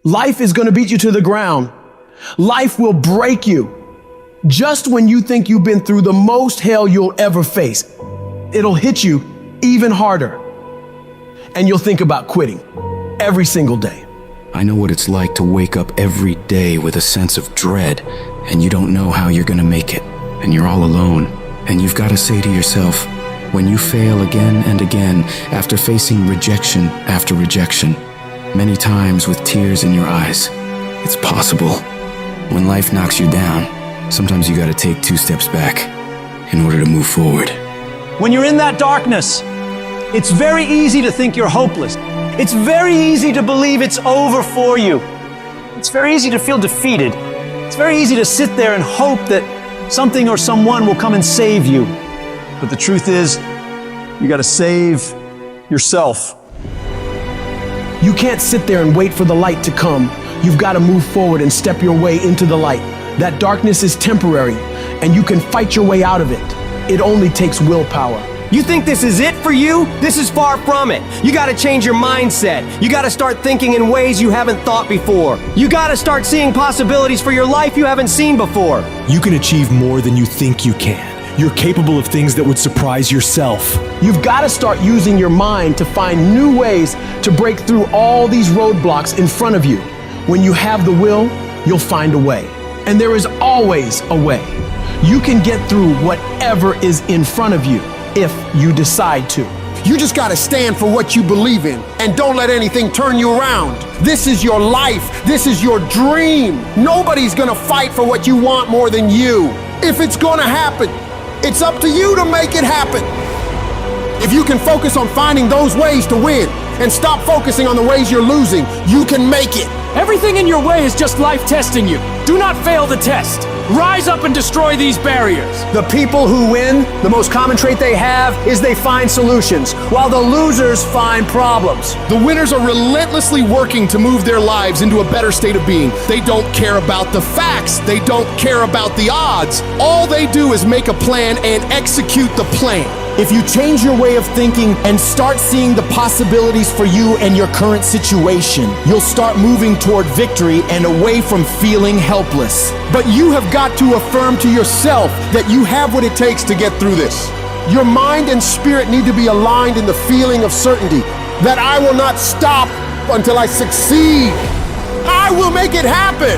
Life is going to beat you to the ground. Life will break you. Just when you think you've been through the most hell you'll ever face, it'll hit you even harder. And you'll think about quitting every single day. I know what it's like to wake up every day with a sense of dread, and you don't know how you're gonna make it, and you're all alone. And you've got to say to yourself, when you fail again and again, after facing rejection after rejection, many times with tears in your eyes, it's possible. When life knocks you down, sometimes you gotta take 2 steps back in order to move forward. When you're in that darkness, it's very easy to think you're hopeless. It's very easy to believe it's over for you. It's very easy to feel defeated. It's very easy to sit there and hope that something or someone will come and save you. But the truth is, you gotta save yourself. You can't sit there and wait for the light to come. You've got to move forward and step your way into the light. That darkness is temporary, and you can fight your way out of it. It only takes willpower. You think this is it for you? This is far from it. You gotta change your mindset. You gotta start thinking in ways you haven't thought before. You gotta start seeing possibilities for your life you haven't seen before. You can achieve more than you think you can. You're capable of things that would surprise yourself. You've got to start using your mind to find new ways to break through all these roadblocks in front of you. When you have the will, you'll find a way. And there is always a way. You can get through whatever is in front of you if you decide to. You just gotta stand for what you believe in and don't let anything turn you around. This is your life. This is your dream. Nobody's gonna fight for what you want more than you. If it's gonna happen, it's up to you to make it happen. If you can focus on finding those ways to win and stop focusing on the ways you're losing, you can make it. Everything in your way is just life testing you. Do not fail the test. Rise up and destroy these barriers. The people who win, the most common trait they have is they find solutions, while the losers find problems. The winners are relentlessly working to move their lives into a better state of being. They don't care about the facts. They don't care about the odds. All they do is make a plan and execute the plan. If you change your way of thinking and start seeing the possibilities for you and your current situation, you'll start moving toward victory and away from feeling helpless. But you have got to affirm to yourself that you have what it takes to get through this. Your mind and spirit need to be aligned in the feeling of certainty that I will not stop until I succeed. I will make it happen,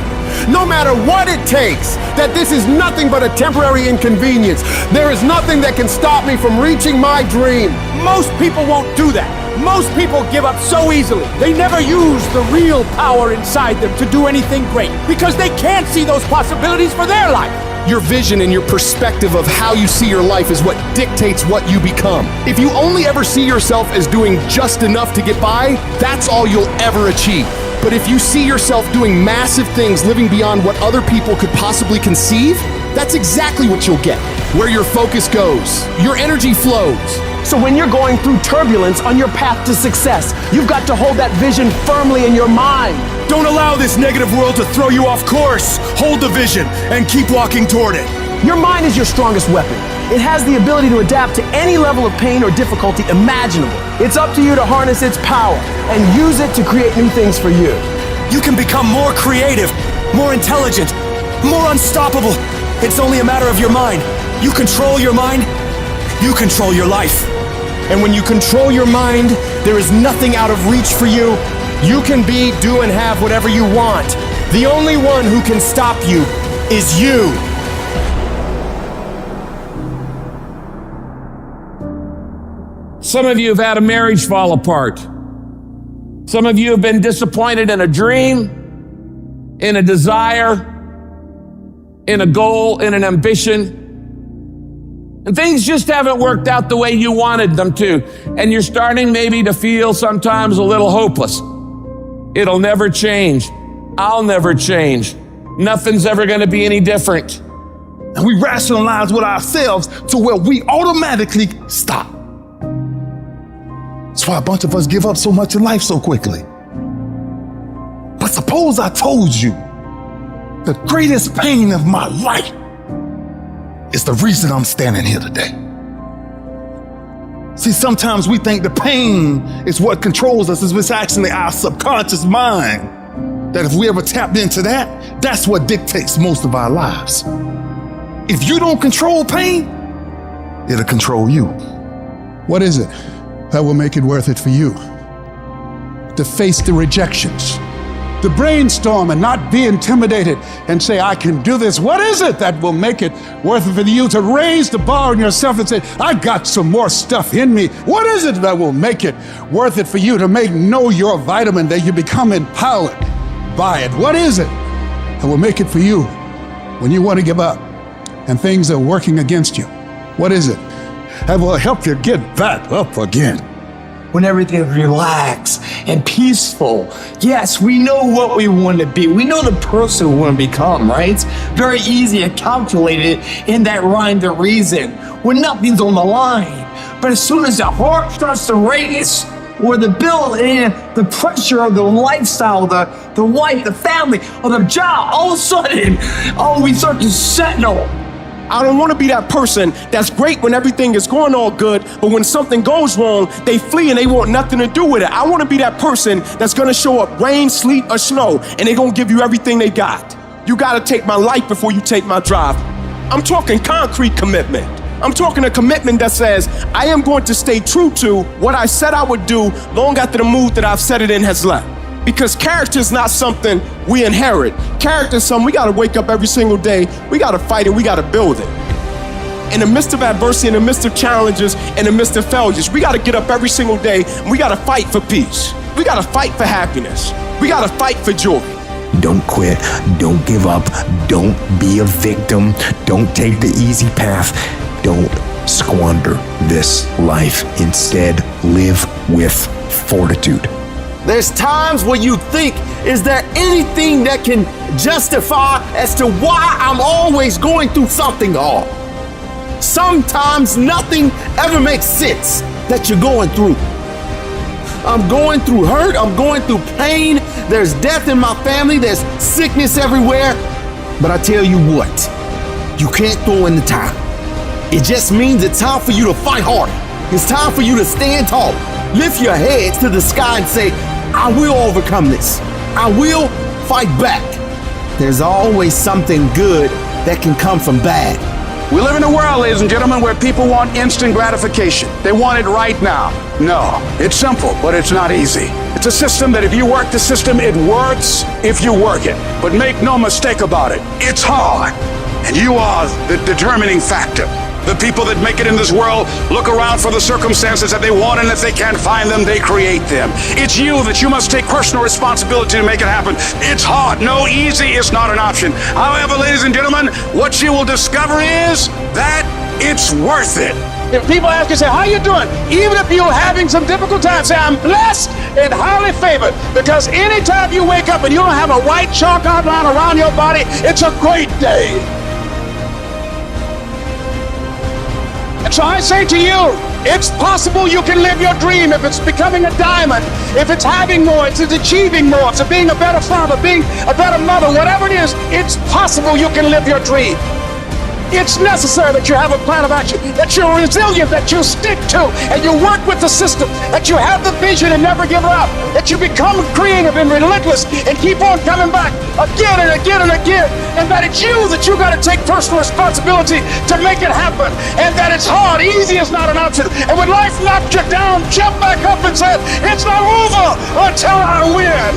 no matter what it takes, that this is nothing but a temporary inconvenience. There is nothing that can stop me from reaching my dream. Most people won't do that. Most people give up so easily. They never use the real power inside them to do anything great because they can't see those possibilities for their life. Your vision and your perspective of how you see your life is what dictates what you become. If you only ever see yourself as doing just enough to get by, that's all you'll ever achieve. But if you see yourself doing massive things, living beyond what other people could possibly conceive, that's exactly what you'll get. Where your focus goes, your energy flows. So when you're going through turbulence on your path to success, you've got to hold that vision firmly in your mind. Don't allow this negative world to throw you off course. Hold the vision and keep walking toward it. Your mind is your strongest weapon. It has the ability to adapt to any level of pain or difficulty imaginable. It's up to you to harness its power and use it to create new things for you. You can become more creative, more intelligent, more unstoppable. It's only a matter of your mind. You control your mind, you control your life. And when you control your mind, there is nothing out of reach for you. You can be, do, and have whatever you want. The only one who can stop you is you. Some of you have had a marriage fall apart. Some of you have been disappointed in a dream, in a desire, in a goal, in an ambition. And things just haven't worked out the way you wanted them to. And you're starting maybe to feel sometimes a little hopeless. It'll never change. I'll never change. Nothing's ever going to be any different. And we rationalize with ourselves to where we automatically stop. That's why a bunch of us give up so much in life so quickly. But suppose I told you the greatest pain of my life is the reason I'm standing here today. See, sometimes we think the pain is what controls us. It's actually our subconscious mind that if we ever tapped into that, that's what dictates most of our lives. If you don't control pain, it'll control you. What is it that will make it worth it for you? To face the rejections, to brainstorm and not be intimidated and say, I can do this. What is it that will make it worth it for you to raise the bar on yourself and say, I got some more stuff in me? What is it that will make it worth it for you to know your vitamin, that you become empowered by it? What is it that will make it for you when you want to give up and things are working against you? What is it that will help you get back up again? When everything's relaxed and peaceful. Yes, we know what we want to be. We know the person we want to become, right? It's very easy to calculate it in that rhyme to reason when nothing's on the line. But as soon as the heart starts to race, or the bill and the pressure of the lifestyle, the wife, the family, or the job, all of a sudden, we start to settle. I don't want to be that person that's great when everything is going all good, but when something goes wrong, they flee and they want nothing to do with it. I want to be that person that's going to show up rain, sleet, or snow, and they're going to give you everything they got. You got to take my life before you take my drive. I'm talking concrete commitment. I'm talking a commitment that says I am going to stay true to what I said I would do long after the mood that I've set it in has left. Because character is not something we inherit. Character is something we gotta wake up every single day, we gotta fight it, we gotta build it. In the midst of adversity, in the midst of challenges, in the midst of failures, we gotta get up every single day and we gotta fight for peace. We gotta fight for happiness. We gotta fight for joy. Don't quit, don't give up, don't be a victim, don't take the easy path, don't squander this life. Instead, live with fortitude. There's times where you think, is there anything that can justify as to why I'm always going through something hard? Sometimes nothing ever makes sense that you're going through. I'm going through hurt, I'm going through pain, there's death in my family, there's sickness everywhere. But I tell you what, you can't throw in the towel. It just means it's time for you to fight harder. It's time for you to stand tall. Lift your heads to the sky and say, I will overcome this. I will fight back. There's always something good that can come from bad. We live in a world, ladies and gentlemen, where people want instant gratification. They want it right now. No, it's simple, but it's not easy. It's a system that if you work the system, it works if you work it. But make no mistake about it, it's hard. And you are the determining factor. The people that make it in this world look around for the circumstances that they want, and if they can't find them, they create them. It's you that you must take personal responsibility to make it happen. It's hard. No, easy is not an option. However, ladies and gentlemen, what you will discover is that it's worth it. If people ask you, say, how you doing? Even if you're having some difficult times, say, I'm blessed and highly favored. Because anytime you wake up and you don't have a white chalk outline around your body, it's a great day. And so I say to you, it's possible you can live your dream if it's becoming a diamond, if it's having more, it's achieving more, it's being a better father, being a better mother, whatever it is, it's possible you can live your dream. It's necessary that you have a plan of action, that you're resilient, that you stick to, and you work with the system, that you have the vision and never give up, that you become creative and relentless and keep on coming back again and again and again, and that it's you that you got to take personal responsibility to make it happen, and that it's hard, easy is not an option, and when life knocks you down, jump back up and say, it's not over until I win.